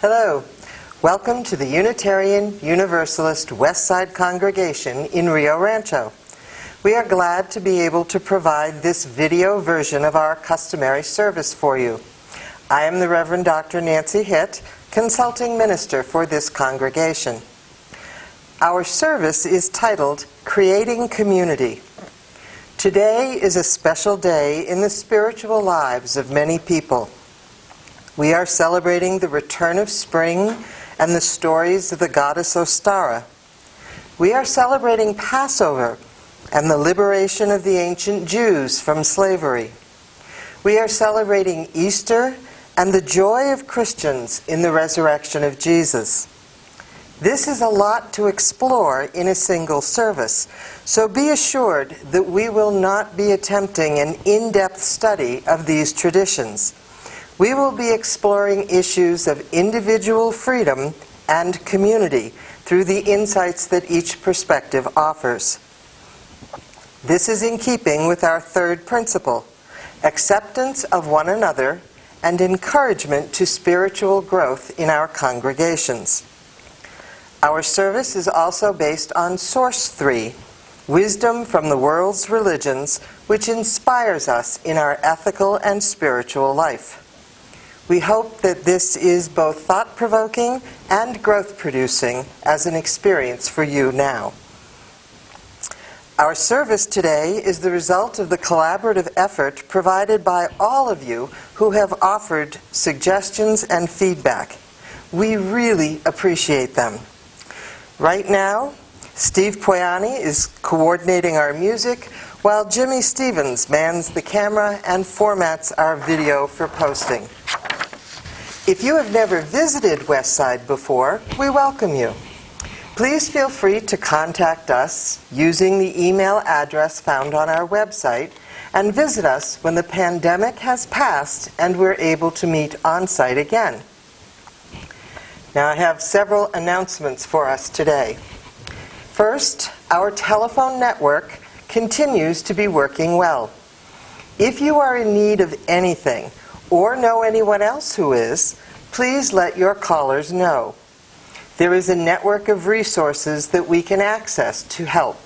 Hello. Welcome to the Unitarian Universalist Westside congregation in Rio Rancho. We are glad to be able to provide this video version of our customary service for you. I am the Reverend Dr. Nancy Hitt, consulting minister for this congregation. Our service is titled Creating Community. Today is a special day in the spiritual lives of many people. We are celebrating the return of spring and the stories of the goddess Ostara. We are celebrating Passover and the liberation of the ancient Jews from slavery. We are celebrating Easter and the joy of Christians in the resurrection of Jesus. This is a lot to explore in a single service, so be assured that we will not be attempting an in-depth study of these traditions. We will be exploring issues of individual freedom and community through the insights that each perspective offers. This is in keeping with our third principle, acceptance of one another and encouragement to spiritual growth in our congregations. Our service is also based on Source 3, wisdom from the world's religions, which inspires us in our ethical and spiritual life. We hope that this is both thought-provoking and growth-producing as an experience for you now. Our service today is the result of the collaborative effort provided by all of you who have offered suggestions and feedback. We really appreciate them. Right now, Steve Poyani is coordinating our music, while Jimmy Stevens mans the camera and formats our video for posting. If you have never visited Westside before, we welcome you. Please feel free to contact us using the email address found on our website and visit us when the pandemic has passed and we're able to meet on-site again. Now I have several announcements for us today. First, our telephone network continues to be working well. If you are in need of anything, or know anyone else who is, please let your callers know. There is a network of resources that we can access to help.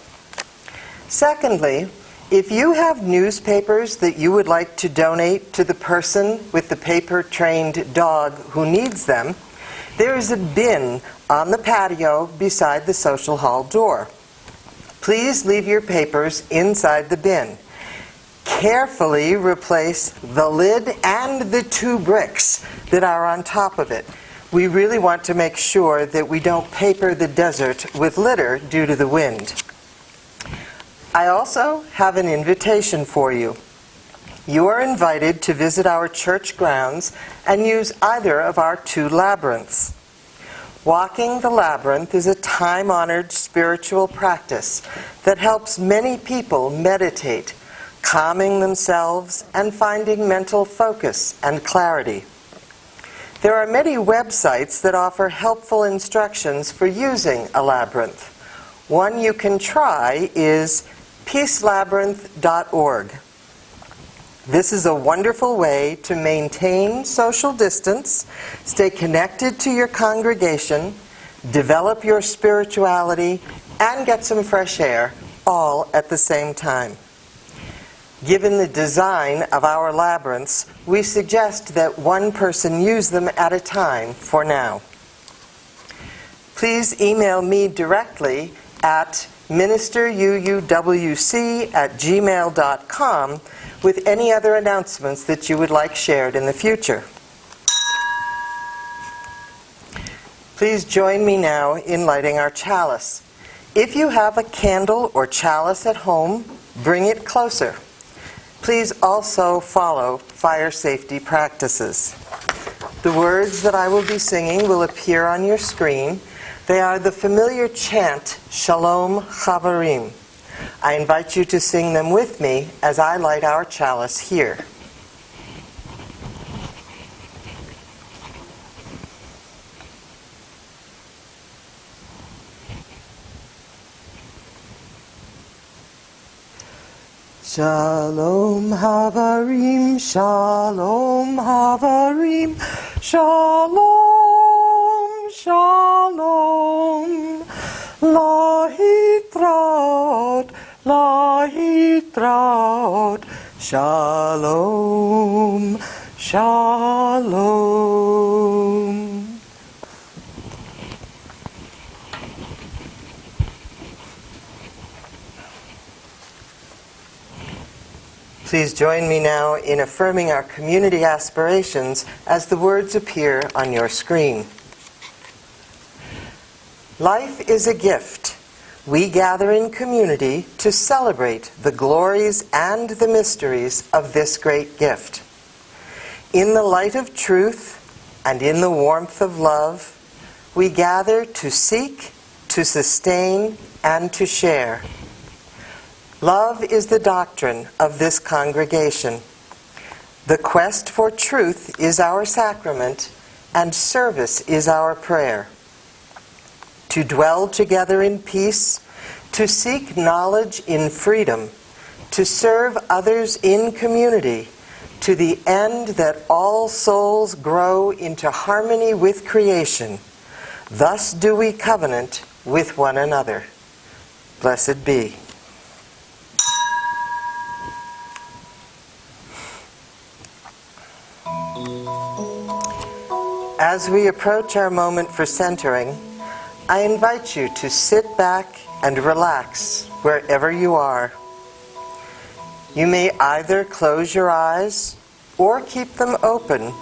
Secondly, if you have newspapers that you would like to donate to the person with the paper-trained dog who needs them, there is a bin on the patio beside the social hall door. Please leave your papers inside the bin. Carefully replace the lid and the 2 bricks that are on top of it. We really want to make sure that we don't paper the desert with litter due to the wind. I also have an invitation for you. You are invited to visit our church grounds and use either of our 2 labyrinths. Walking the labyrinth is a time-honored spiritual practice that helps many people meditate, calming themselves and finding mental focus and clarity. There are many websites that offer helpful instructions for using a labyrinth. One you can try is peacelabyrinth.org. This is a wonderful way to maintain social distance, stay connected to your congregation, develop your spirituality, and get some fresh air, all at the same time. Given the design of our labyrinths, we suggest that one person use them at a time for now. Please email me directly at ministeruuwc@gmail.com with any other announcements that you would like shared in the future. Please join me now in lighting our chalice. If you have a candle or chalice at home, bring it closer. Please also follow fire safety practices. The words that I will be singing will appear on your screen. They are the familiar chant, Shalom Chavarim. I invite you to sing them with me as I light our chalice here. Shalom Havarim, Shalom Havarim, Shalom Shalom. Lahitraot, lahitraot. Shalom, shalom. Please join me now in affirming our community aspirations as the words appear on your screen. Life is a gift. We gather in community to celebrate the glories and the mysteries of this great gift. In the light of truth and in the warmth of love, we gather to seek, to sustain, and to share. Love is the doctrine of this congregation. The quest for truth is our sacrament, and service is our prayer. To dwell together in peace, to seek knowledge in freedom, to serve others in community, to the end that all souls grow into harmony with creation. Thus do we covenant with one another. Blessed be. As we approach our moment for centering, I invite you to sit back and relax wherever you are. You may either close your eyes or keep them open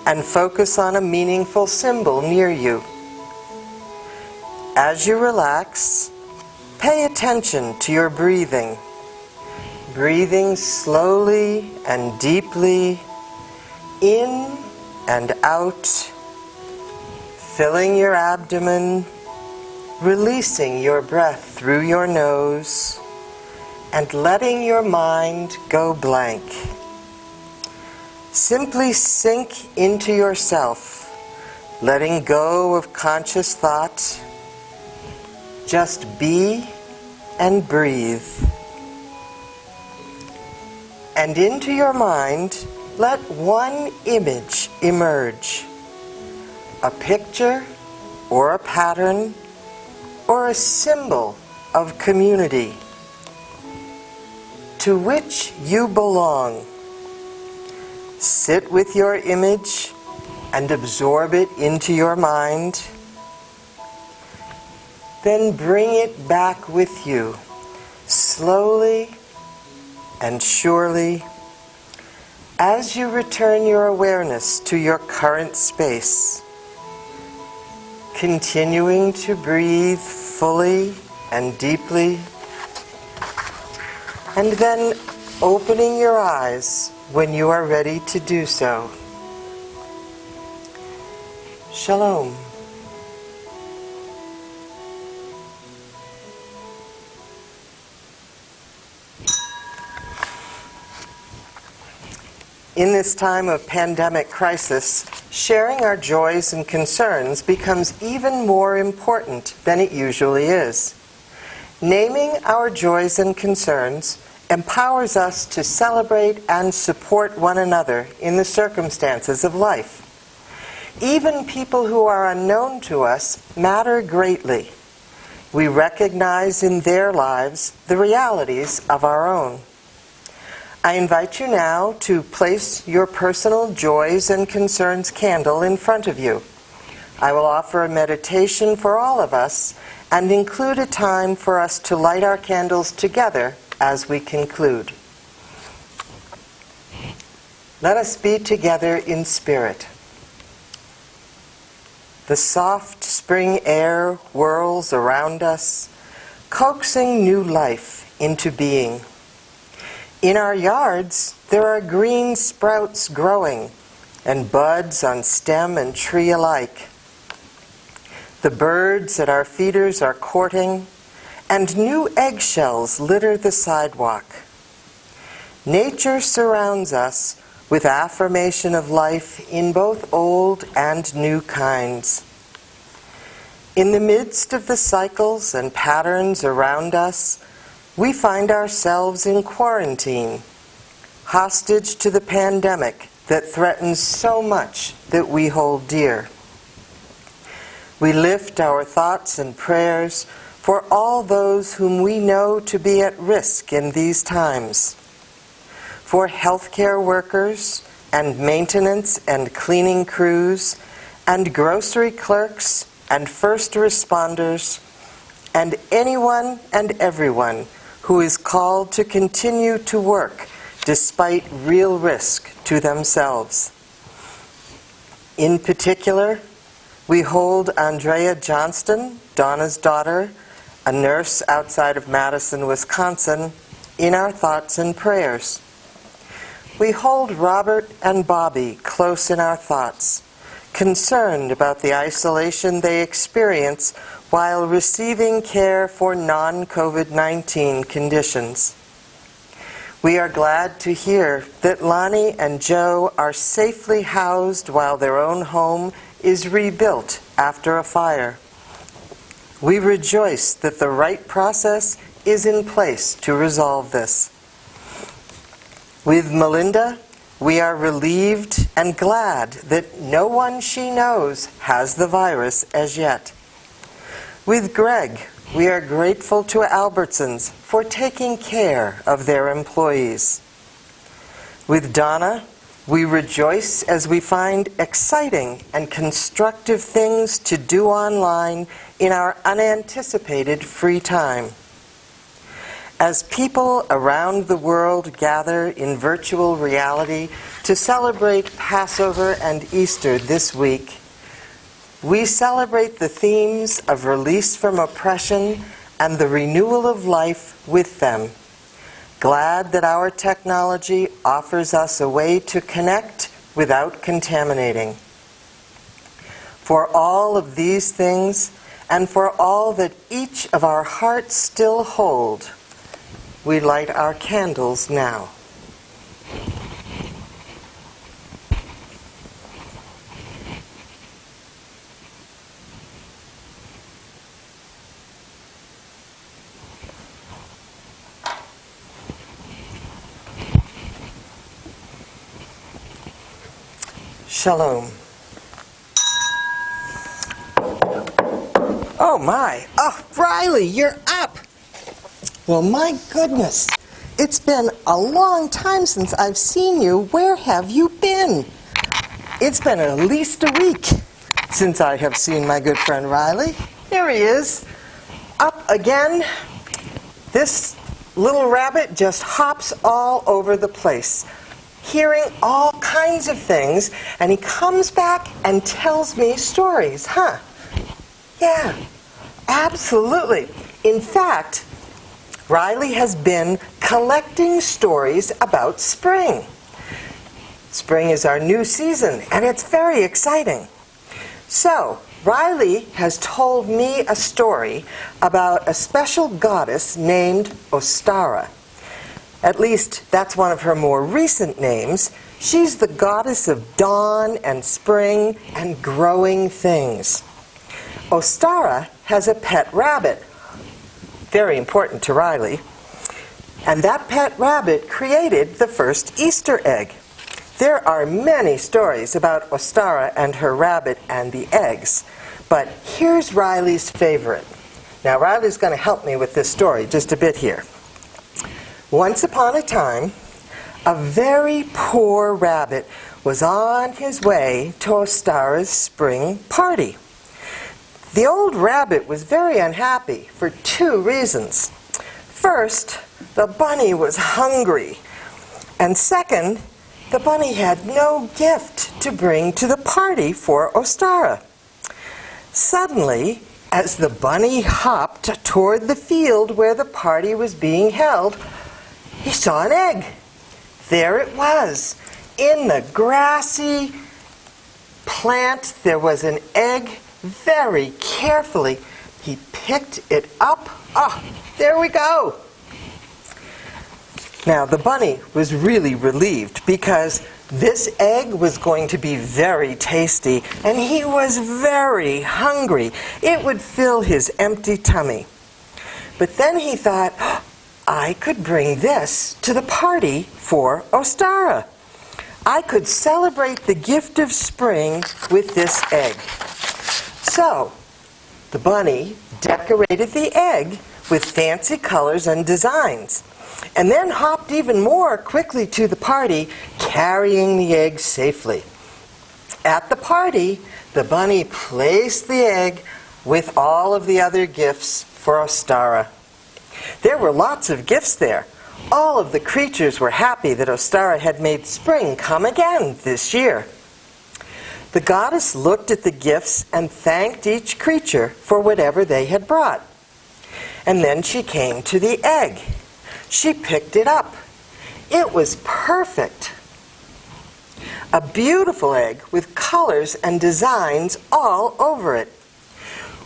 and focus on a meaningful symbol near you. As you relax, pay attention to your breathing. Breathing slowly and deeply in and out, filling your abdomen, releasing your breath through your nose, and letting your mind go blank. Simply sink into yourself, letting go of conscious thought. Just be and breathe. And into your mind, let one image emerge. A picture or a pattern or a symbol of community to which you belong. Sit with your image and absorb it into your mind. Then bring it back with you, slowly and surely, as you return your awareness to your current space, continuing to breathe fully and deeply, and then opening your eyes when you are ready to do so. Shalom. In this time of pandemic crisis, sharing our joys and concerns becomes even more important than it usually is. Naming our joys and concerns empowers us to celebrate and support one another in the circumstances of life. Even people who are unknown to us matter greatly. We recognize in their lives the realities of our own. I invite you now to place your personal joys and concerns candle in front of you. I will offer a meditation for all of us and include a time for us to light our candles together as we conclude. Let us be together in spirit. The soft spring air whirls around us, coaxing new life into being. In our yards, there are green sprouts growing and buds on stem and tree alike. The birds at our feeders are courting, and new eggshells litter the sidewalk. Nature surrounds us with affirmation of life in both old and new kinds. In the midst of the cycles and patterns around us, we find ourselves in quarantine, hostage to the pandemic that threatens so much that we hold dear. We lift our thoughts and prayers for all those whom we know to be at risk in these times. For healthcare workers and maintenance and cleaning crews and grocery clerks and first responders and anyone and everyone who is called to continue to work despite real risk to themselves. In particular, we hold Andrea Johnston, Donna's daughter, a nurse outside of Madison, Wisconsin, in our thoughts and prayers. We hold Robert and Bobby close in our thoughts, concerned about the isolation they experience while receiving care for non-COVID-19 conditions. We are glad to hear that Lonnie and Joe are safely housed while their own home is rebuilt after a fire. We rejoice that the right process is in place to resolve this. With Melinda, we are relieved and glad that no one she knows has the virus as yet. With Greg, we are grateful to Albertsons for taking care of their employees. With Donna, we rejoice as we find exciting and constructive things to do online in our unanticipated free time. As people around the world gather in virtual reality to celebrate Passover and Easter this week, we celebrate the themes of release from oppression and the renewal of life with them, glad that our technology offers us a way to connect without contaminating. For all of these things, and for all that each of our hearts still hold, we light our candles now. Shalom. Oh my. Oh, Riley, you're up. Well, my goodness. It's been a long time since I've seen you. Where have you been? It's been at least a week since I have seen my good friend Riley. Here he is, up again. This little rabbit just hops all over the place, hearing all kinds of things, and he comes back and tells me stories, huh? Yeah, absolutely. In fact, Riley has been collecting stories about spring. Spring is our new season, and it's very exciting. So, Riley has told me a story about a special goddess named Ostara. At least, that's one of her more recent names. She's the goddess of dawn and spring and growing things. Ostara has a pet rabbit, very important to Riley, and that pet rabbit created the first Easter egg. There are many stories about Ostara and her rabbit and the eggs, but here's Riley's favorite. Now, Riley's going to help me with this story just a bit here. Once upon a time, a very poor rabbit was on his way to Ostara's spring party. The old rabbit was very unhappy for two reasons. First, the bunny was hungry. And second, the bunny had no gift to bring to the party for Ostara. Suddenly, as the bunny hopped toward the field where the party was being held, he saw an egg. There it was. In the grassy plant, there was an egg. Very carefully, he picked it up. Ah, there we go. Now, the bunny was really relieved because this egg was going to be very tasty, and he was very hungry. It would fill his empty tummy. But then he thought, I could bring this to the party for Ostara. I could celebrate the gift of spring with this egg. So, The bunny decorated the egg with fancy colors and designs, and then hopped even more quickly to the party, carrying the egg safely. At the party, the bunny placed the egg with all of the other gifts for Ostara. There were lots of gifts there. All of the creatures were happy that Ostara had made spring come again this year. The goddess looked at the gifts and thanked each creature for whatever they had brought. And then she came to the egg. She picked it up. It was perfect. A beautiful egg with colors and designs all over it.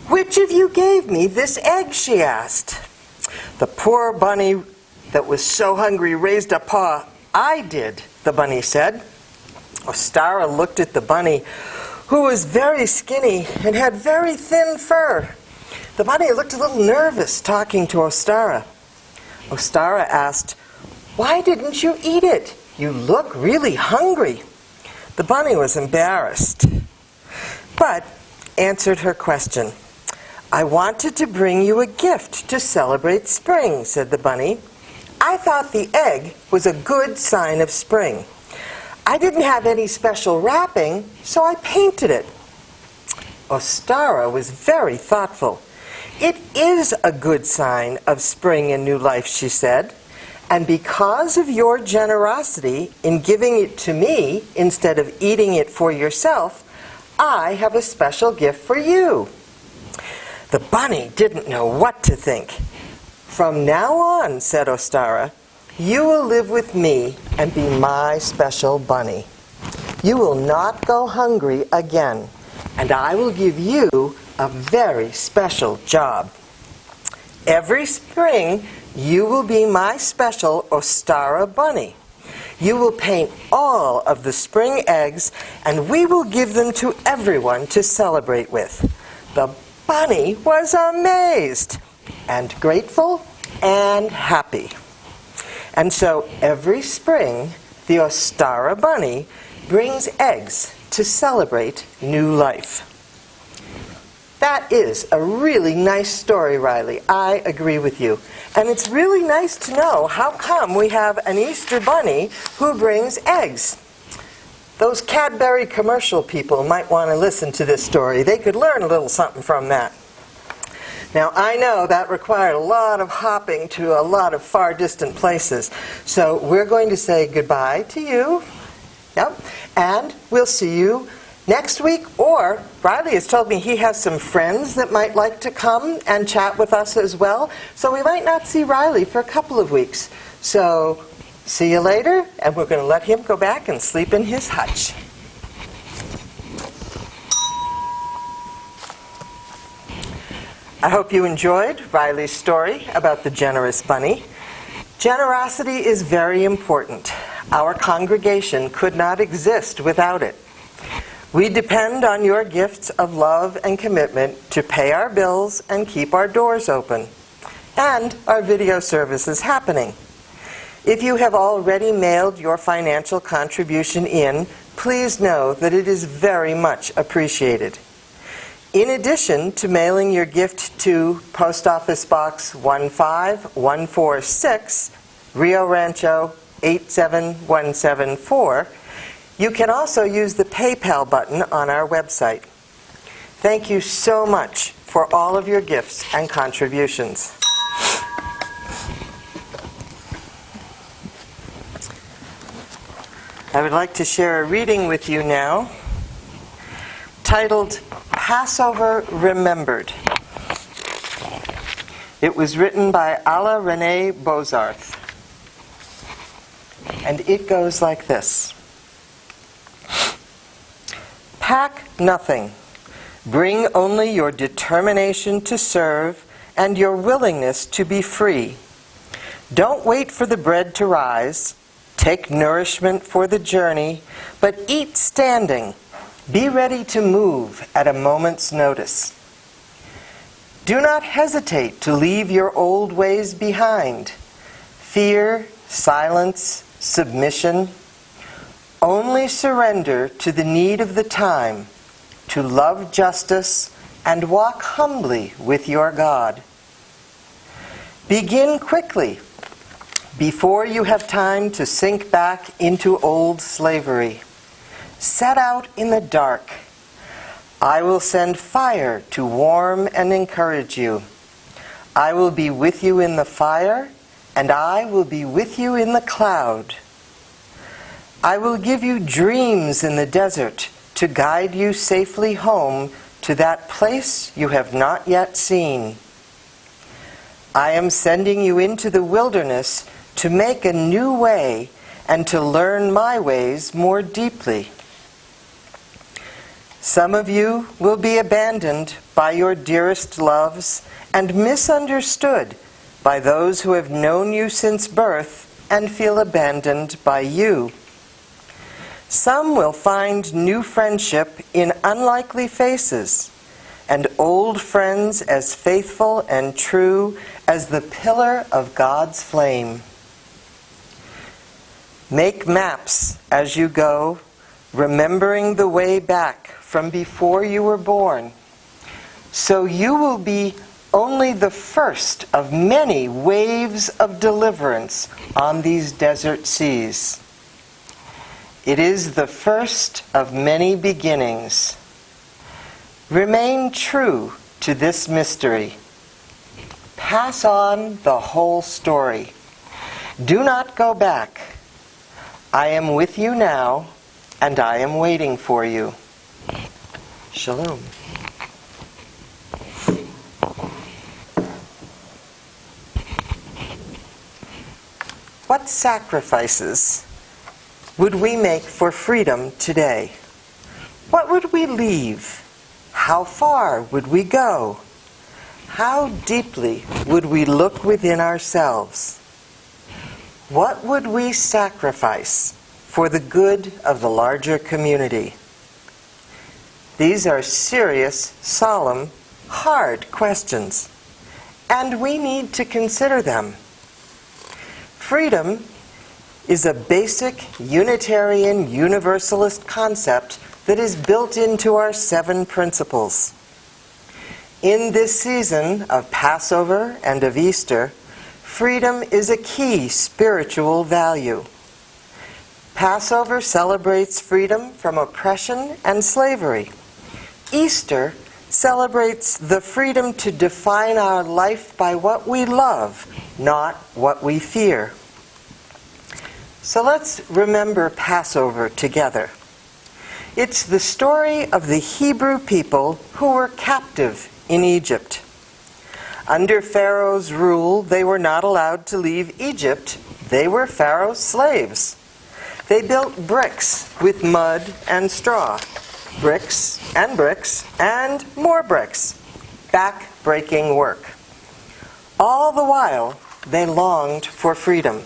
"Which of you gave me this egg?" she asked. The poor bunny that was so hungry raised a paw. "I did," the bunny said. Ostara looked at the bunny, who was very skinny and had very thin fur. The bunny looked a little nervous talking to Ostara. Ostara asked, "Why didn't you eat it? You look really hungry." The bunny was embarrassed, but answered her question. "I wanted to bring you a gift to celebrate spring," said the bunny. "I thought the egg was a good sign of spring. I didn't have any special wrapping, so I painted it." Ostara was very thoughtful. "It is a good sign of spring and new life," she said. "And because of your generosity in giving it to me instead of eating it for yourself, I have a special gift for you." The bunny didn't know what to think. "From now on," said Ostara, "you will live with me and be my special bunny. You will not go hungry again, and I will give you a very special job. Every spring, you will be my special Ostara bunny. You will paint all of the spring eggs, and we will give them to everyone to celebrate with." The bunny was amazed and grateful and happy. And so every spring, the Ostara bunny brings eggs to celebrate new life. That is a really nice story, Riley. I agree with you. And it's really nice to know how come we have an Easter bunny who brings eggs. Those Cadbury commercial people might want to listen to this story. They could learn a little something from that. Now, I know that required a lot of hopping to a lot of far distant places. So we're going to say goodbye to you. Yep. And we'll see you next week. Or Riley has told me he has some friends that might like to come and chat with us as well. So we might not see Riley for a couple of weeks. So see you later. And we're going to let him go back and sleep in his hutch. I hope you enjoyed Riley's story about the generous bunny. Generosity is very important. Our congregation could not exist without it. We depend on your gifts of love and commitment to pay our bills and keep our doors open, and our video service is happening. If you have already mailed your financial contribution in, please know that it is very much appreciated. In addition to mailing your gift to Post Office Box 15146, Rio Rancho 87174, you can also use the PayPal button on our website. Thank you so much for all of your gifts and contributions. I would like to share a reading with you now titled Passover Remembered. It was written by Alla Renee Bozarth. And it goes like this. Pack nothing. Bring only your determination to serve and your willingness to be free. Don't wait for the bread to rise. Take nourishment for the journey, but eat standing. Be ready to move at a moment's notice. Do not hesitate to leave your old ways behind. Fear, silence, submission. Only surrender to the need of the time, to love justice, and walk humbly with your God. Begin quickly, before you have time to sink back into old slavery. Set out in the dark. I will send fire to warm and encourage you. I will be with you in the fire, and I will be with you in the cloud. I will give you dreams in the desert to guide you safely home to that place you have not yet seen. I am sending you into the wilderness to make a new way and to learn my ways more deeply. Some of you will be abandoned by your dearest loves and misunderstood by those who have known you since birth and feel abandoned by you. Some will find new friendship in unlikely faces, and old friends as faithful and true as the pillar of God's flame. Make maps as you go, remembering the way back from before you were born, so you will be only the first of many waves of deliverance on these desert seas. It is the first of many beginnings. Remain true to this mystery. Pass on the whole story. Do not go back. I am with you now, and I am waiting for you. Shalom. What sacrifices would we make for freedom today? What would we leave? How far would we go? How deeply would we look within ourselves? What would we sacrifice for the good of the larger community? These are serious, solemn, hard questions, and we need to consider them. Freedom is a basic Unitarian Universalist concept that is built into our 7 principles. In this season of Passover and of Easter, freedom is a key spiritual value. Passover celebrates freedom from oppression and slavery. Easter celebrates the freedom to define our life by what we love, not what we fear. So let's remember Passover together. It's the story of the Hebrew people who were captive in Egypt. Under Pharaoh's rule, they were not allowed to leave Egypt. They were Pharaoh's slaves. They built bricks with mud and straw. Bricks and more bricks. Back-breaking work. All the while, they longed for freedom.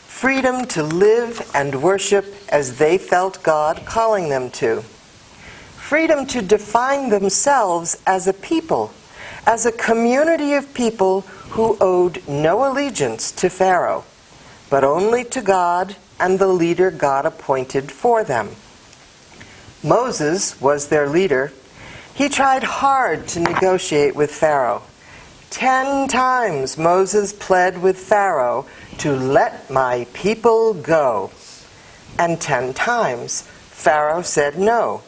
Freedom to live and worship as they felt God calling them to. Freedom to define themselves as a people, as a community of people who owed no allegiance to Pharaoh, but only to God and the leader God appointed for them. Moses was their leader. He tried hard to negotiate with Pharaoh. 10 times Moses pled with Pharaoh to let my people go. And 10 times Pharaoh said no.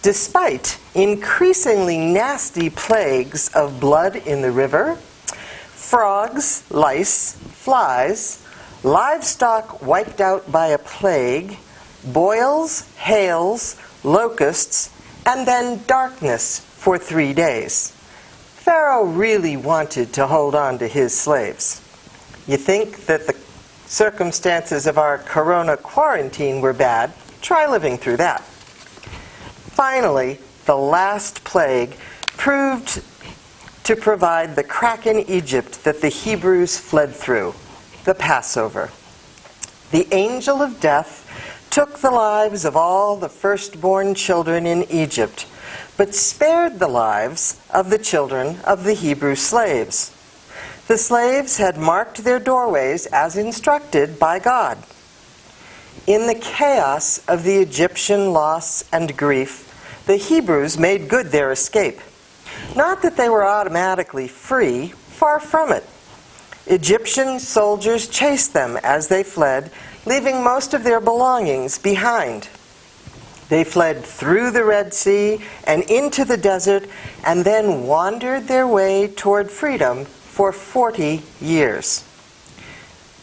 Despite increasingly nasty plagues of blood in the river, frogs, lice, flies, livestock wiped out by a plague, boils, hails, locusts, and then darkness for 3 days. Pharaoh really wanted to hold on to his slaves. You think that the circumstances of our corona quarantine were bad? Try living through that. Finally, the last plague proved to provide the crack in Egypt that the Hebrews fled through, the Passover. The angel of death took the lives of all the firstborn children in Egypt, but spared the lives of the children of the Hebrew slaves. The slaves had marked their doorways as instructed by God. In the chaos of the Egyptian loss and grief, the Hebrews made good their escape. Not that they were automatically free, far from it. Egyptian soldiers chased them as they fled, leaving most of their belongings behind. They fled through the Red Sea and into the desert, and then wandered their way toward freedom for 40 years.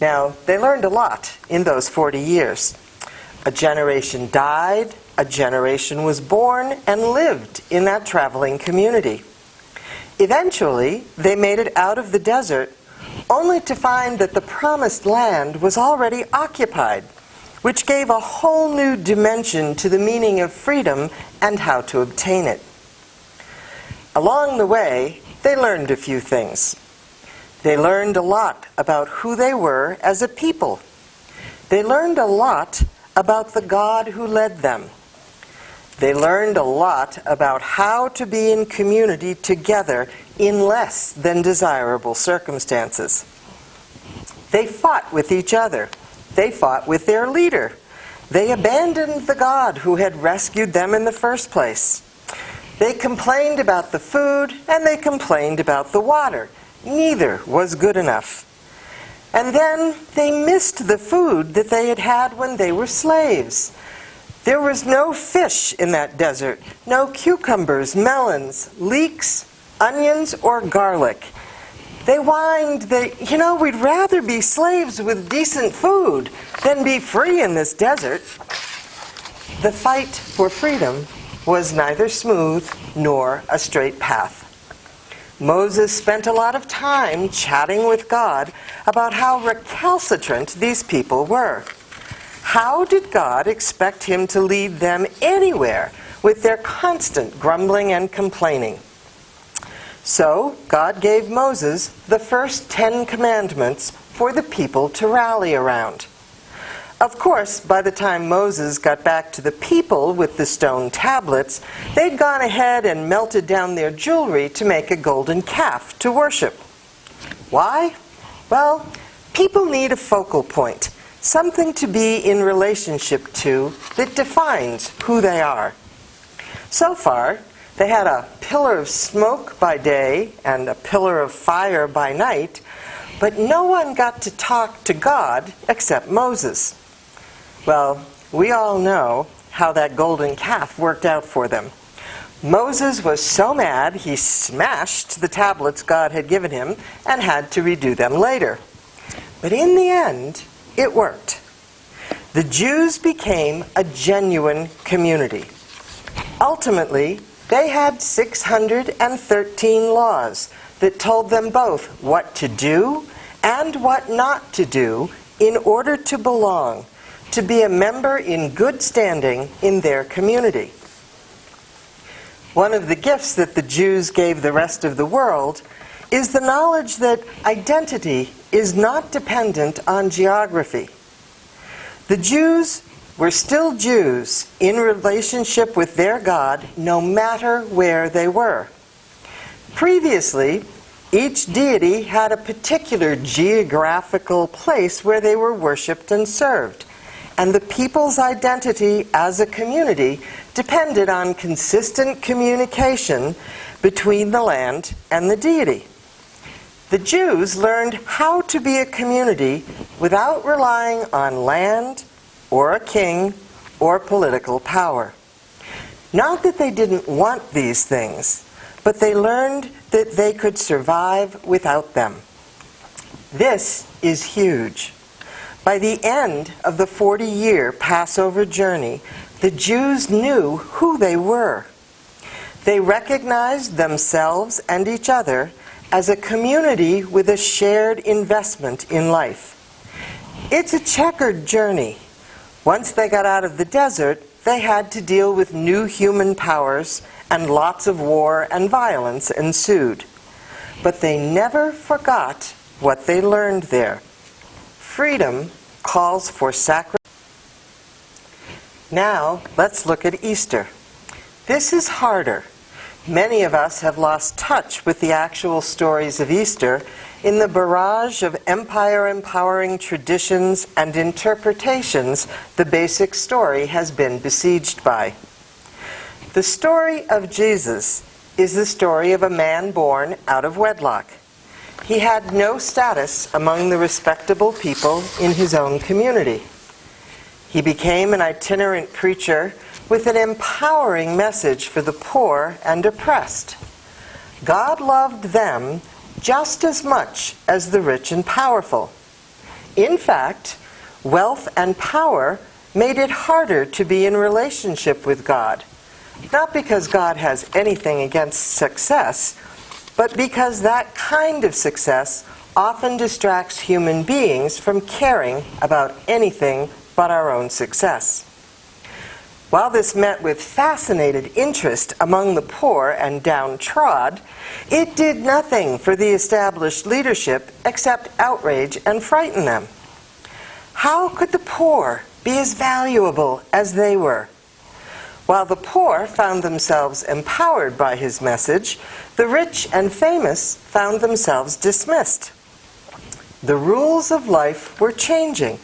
Now, they learned a lot in those 40 years. A generation died, a generation was born and lived in that traveling community. Eventually, they made it out of the desert, only to find that the promised land was already occupied, which gave a whole new dimension to the meaning of freedom and how to obtain it. Along the way, they learned a few things. They learned a lot about who they were as a people. They learned a lot about the God who led them. They learned a lot about how to be in community together in less than desirable circumstances. They fought with each other. They fought with their leader. They abandoned the God who had rescued them in the first place. They complained about the food, and they complained about the water. Neither was good enough. And then they missed the food that they had had when they were slaves. There was no fish in that desert, no cucumbers, melons, leeks, onions, or garlic. They whined that, we'd rather be slaves with decent food than be free in this desert. The fight for freedom was neither smooth nor a straight path. Moses spent a lot of time chatting with God about how recalcitrant these people were. How did God expect him to lead them anywhere with their constant grumbling and complaining? So God gave Moses the first 10 commandments for the people to rally around. Of course, by the time Moses got back to the people with the stone tablets, they'd gone ahead and melted down their jewelry to make a golden calf to worship. Why? Well, people need a focal point, something to be in relationship to that defines who they are. So far, they had a pillar of smoke by day and a pillar of fire by night, but no one got to talk to God except Moses. Well, we all know how that golden calf worked out for them. Moses was so mad he smashed the tablets God had given him and had to redo them later. But in the end, it worked. The Jews became a genuine community. Ultimately, they had 613 laws that told them both what to do and what not to do in order to belong, to be a member in good standing in their community. One of the gifts that the Jews gave the rest of the world is the knowledge that identity is not dependent on geography. The Jews were still Jews in relationship with their God no matter where they were. Previously, each deity had a particular geographical place where they were worshipped and served, and the people's identity as a community depended on consistent communication between the land and the deity. The Jews learned how to be a community without relying on land or a king or political power. Not that they didn't want these things, but they learned that they could survive without them. This is huge. By the end of the 40-year Passover journey, the Jews knew who they were. They recognized themselves and each other as a community with a shared investment in life. It's a checkered journey. Once they got out of the desert, they had to deal with new human powers, and lots of war and violence ensued. But they never forgot what they learned there. Freedom calls for sacrifice. Now, let's look at Easter. This is harder. Many of us have lost touch with the actual stories of Easter in the barrage of empire-empowering traditions and interpretations the basic story has been besieged by. The story of Jesus is the story of a man born out of wedlock. He had no status among the respectable people in his own community. He became an itinerant preacher with an empowering message for the poor and oppressed. God loved them just as much as the rich and powerful. In fact, wealth and power made it harder to be in relationship with God, not because God has anything against success, but because that kind of success often distracts human beings from caring about anything but our own success. While this met with fascinated interest among the poor and downtrodden, it did nothing for the established leadership except outrage and frighten them. How could the poor be as valuable as they were? While the poor found themselves empowered by his message, the rich and famous found themselves dismissed. The rules of life were changing.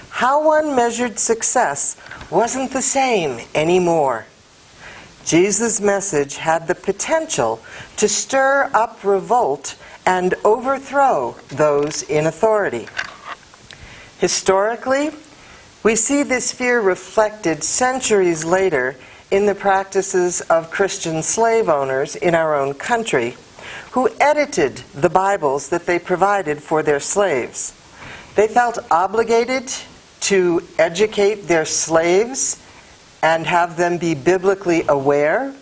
How one measured success wasn't the same anymore. Jesus' message had the potential to stir up revolt and overthrow those in authority. Historically, we see this fear reflected centuries later in the practices of Christian slave owners in our own country, who edited the Bibles that they provided for their slaves. They felt obligated to educate their slaves and have them be biblically aware.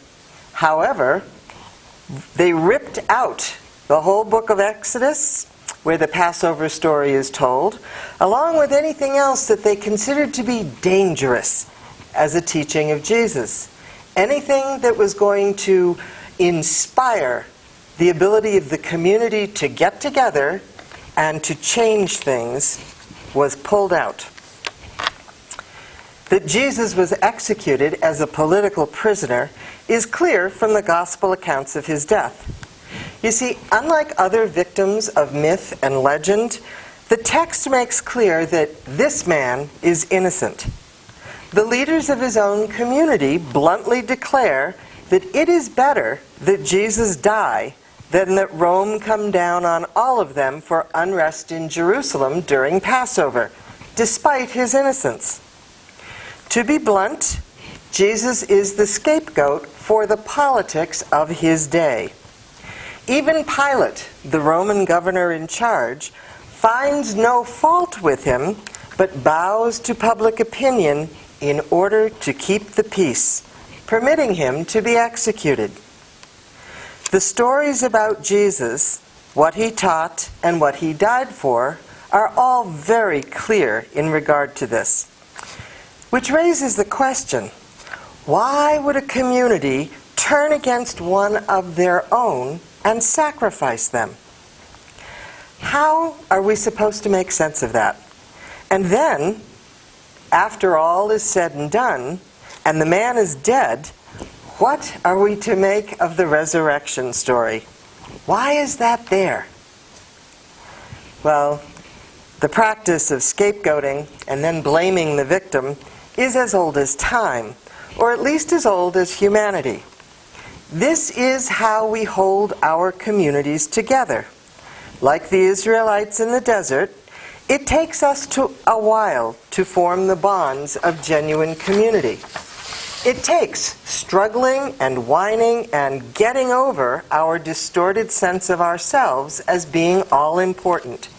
However, they ripped out the whole book of Exodus, where the Passover story is told, along with anything else that they considered to be dangerous as a teaching of Jesus. Anything that was going to inspire the ability of the community to get together and to change things was pulled out. That Jesus was executed as a political prisoner is clear from the gospel accounts of his death. You see, unlike other victims of myth and legend, the text makes clear that this man is innocent. The leaders of his own community bluntly declare that it is better that Jesus die than that Rome come down on all of them for unrest in Jerusalem during Passover, despite his innocence. To be blunt, Jesus is the scapegoat for the politics of his day. Even Pilate, the Roman governor in charge, finds no fault with him, but bows to public opinion in order to keep the peace, permitting him to be executed. The stories about Jesus, what he taught, and what he died for, are all very clear in regard to this. Which raises the question, why would a community turn against one of their own and sacrifice them? How are we supposed to make sense of that? And then, after all is said and done, and the man is dead, what are we to make of the resurrection story? Why is that there? Well, the practice of scapegoating and then blaming the victim is as old as time, or at least as old as humanity. This is how we hold our communities together. Like the Israelites in the desert, it takes us a while to form the bonds of genuine community. It takes struggling and whining and getting over our distorted sense of ourselves as being all-important.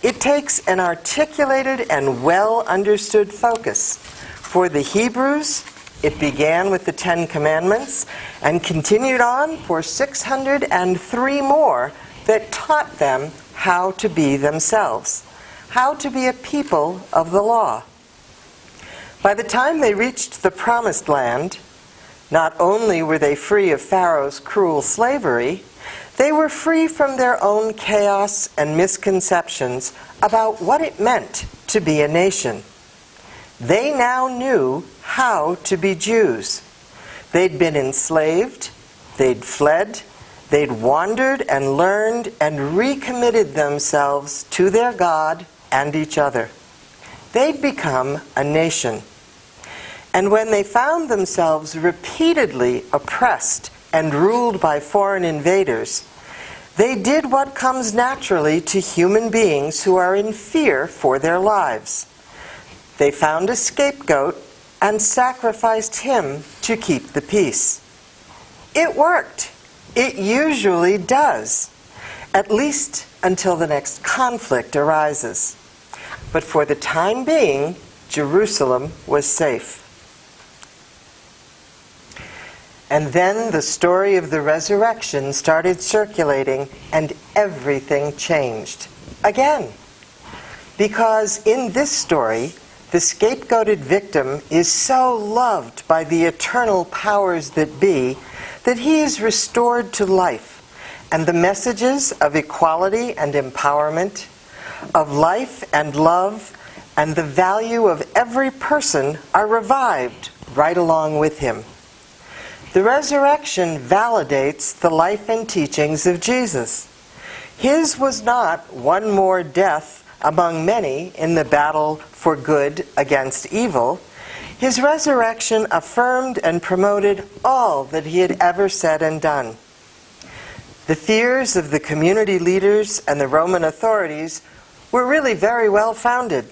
It takes an articulated and well-understood focus. For the Hebrews, it began with the Ten Commandments and continued on for 603 more that taught them how to be themselves, how to be a people of the law. By the time they reached the Promised Land, not only were they free of Pharaoh's cruel slavery, they were free from their own chaos and misconceptions about what it meant to be a nation. They now knew how to be Jews. They'd been enslaved, they'd fled, they'd wandered and learned and recommitted themselves to their God and each other. They'd become a nation. And when they found themselves repeatedly oppressed and ruled by foreign invaders, they did what comes naturally to human beings who are in fear for their lives. They found a scapegoat and sacrificed him to keep the peace. It worked. It usually does, at least until the next conflict arises. But for the time being, Jerusalem was safe. And then the story of the resurrection started circulating, and everything changed again. Because in this story, the scapegoated victim is so loved by the eternal powers that be that he is restored to life, and the messages of equality and empowerment, of life and love, and the value of every person are revived right along with him. The resurrection validates the life and teachings of Jesus. His was not one more death among many in the battle for good against evil. His resurrection affirmed and promoted all that he had ever said and done. The fears of the community leaders and the Roman authorities were really very well founded.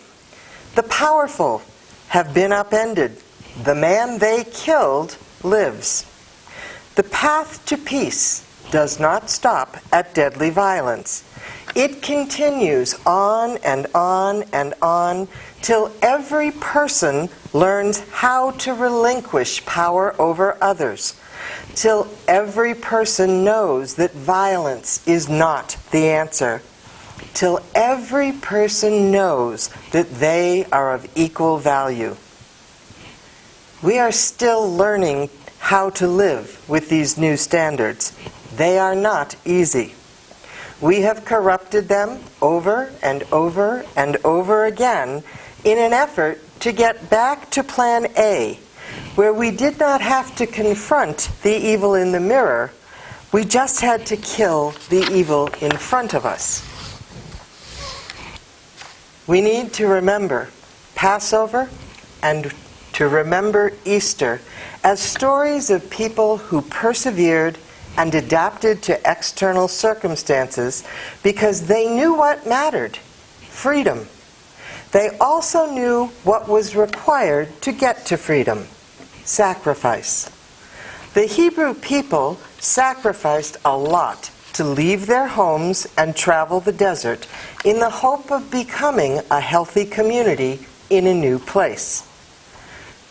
The powerful have been upended. The man they killed lives. The path to peace does not stop at deadly violence. It continues on and on and on till every person learns how to relinquish power over others, till every person knows that violence is not the answer, till every person knows that they are of equal value. We are still learning how to live with these new standards. They are not easy. We have corrupted them over and over and over again in an effort to get back to Plan A, where we did not have to confront the evil in the mirror, we just had to kill the evil in front of us. We need to remember Passover and to remember Easter as stories of people who persevered and adapted to external circumstances because they knew what mattered: freedom. They also knew what was required to get to freedom: sacrifice. The Hebrew people sacrificed a lot to leave their homes and travel the desert in the hope of becoming a healthy community in a new place.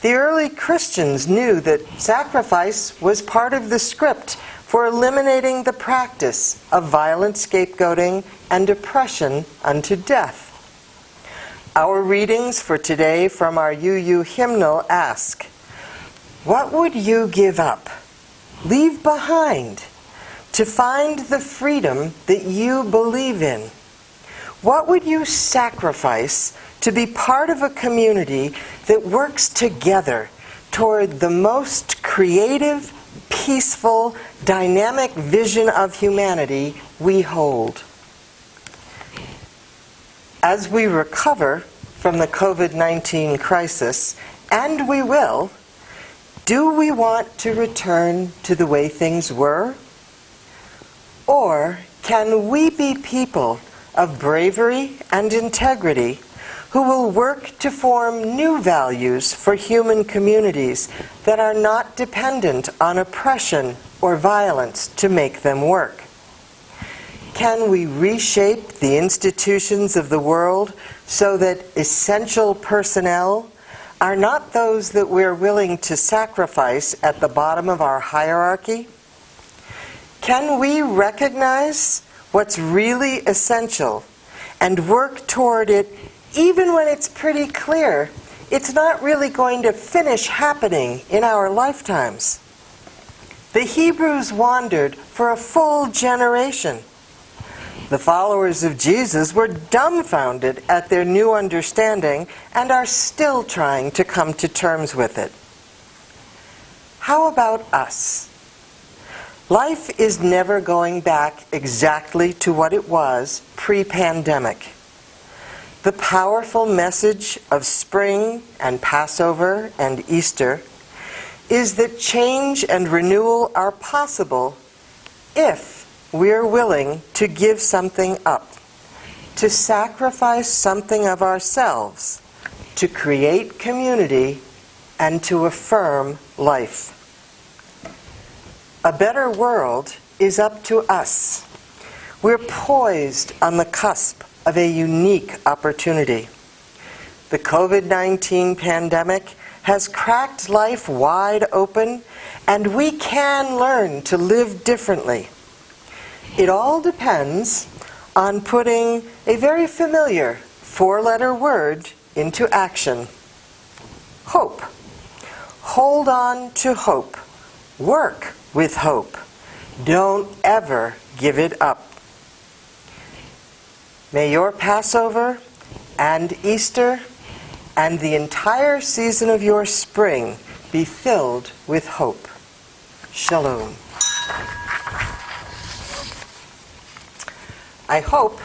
The early Christians knew that sacrifice was part of the script for eliminating the practice of violent scapegoating and oppression unto death. Our readings for today from our UU hymnal ask, what would you give up, leave behind, to find the freedom that you believe in? What would you sacrifice to be part of a community that works together toward the most creative, peaceful, dynamic vision of humanity we hold? As we recover from the COVID-19 crisis, and we will, do we want to return to the way things were? Or can we be people of bravery and integrity who will work to form new values for human communities that are not dependent on oppression or violence to make them work? Can we reshape the institutions of the world so that essential personnel are not those that we're willing to sacrifice at the bottom of our hierarchy? Can we recognize what's really essential and work toward it even when it's pretty clear it's not really going to finish happening in our lifetimes? The Hebrews wandered for a full generation. The followers of Jesus were dumbfounded at their new understanding and are still trying to come to terms with it. How about us? Life is never going back exactly to what it was pre-pandemic. The powerful message of spring and Passover and Easter is that change and renewal are possible if we're willing to give something up, to sacrifice something of ourselves, to create community, and to affirm life. A better world is up to us. We're poised on the cusp of a unique opportunity. The COVID-19 pandemic has cracked life wide open, and we can learn to live differently. It all depends on putting a very familiar four-letter word into action. Hope. Hold on to hope. Work with hope. Don't ever give it up. May your Passover and Easter and the entire season of your spring be filled with hope. Shalom. I hope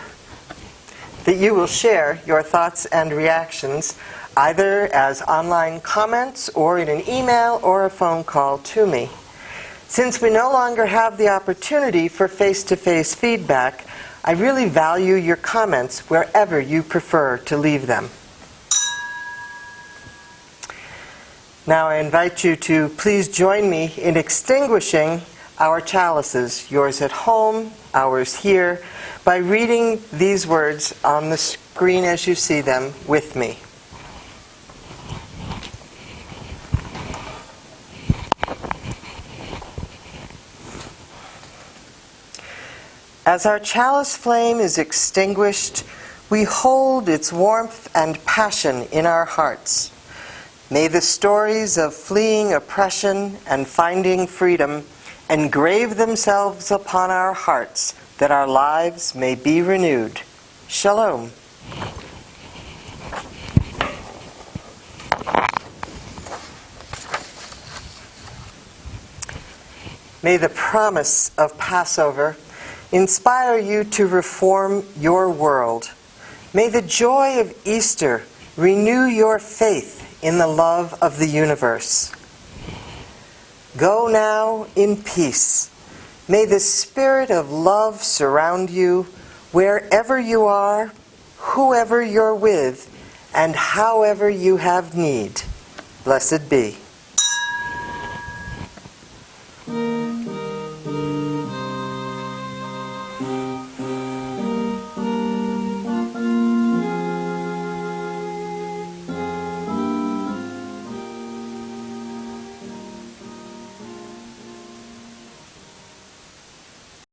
that you will share your thoughts and reactions either as online comments or in an email or a phone call to me. Since we no longer have the opportunity for face-to-face feedback, I really value your comments wherever you prefer to leave them. Now I invite you to please join me in extinguishing our chalices, yours at home, ours here, by reading these words on the screen as you see them with me. As our chalice flame is extinguished, we hold its warmth and passion in our hearts. May the stories of fleeing oppression and finding freedom engrave themselves upon our hearts, that our lives may be renewed. Shalom. May the promise of Passover inspire you to reform your world. May the joy of Easter renew your faith in the love of the universe. Go now in peace. May the spirit of love surround you wherever you are, whoever you're with, and however you have need. Blessed be.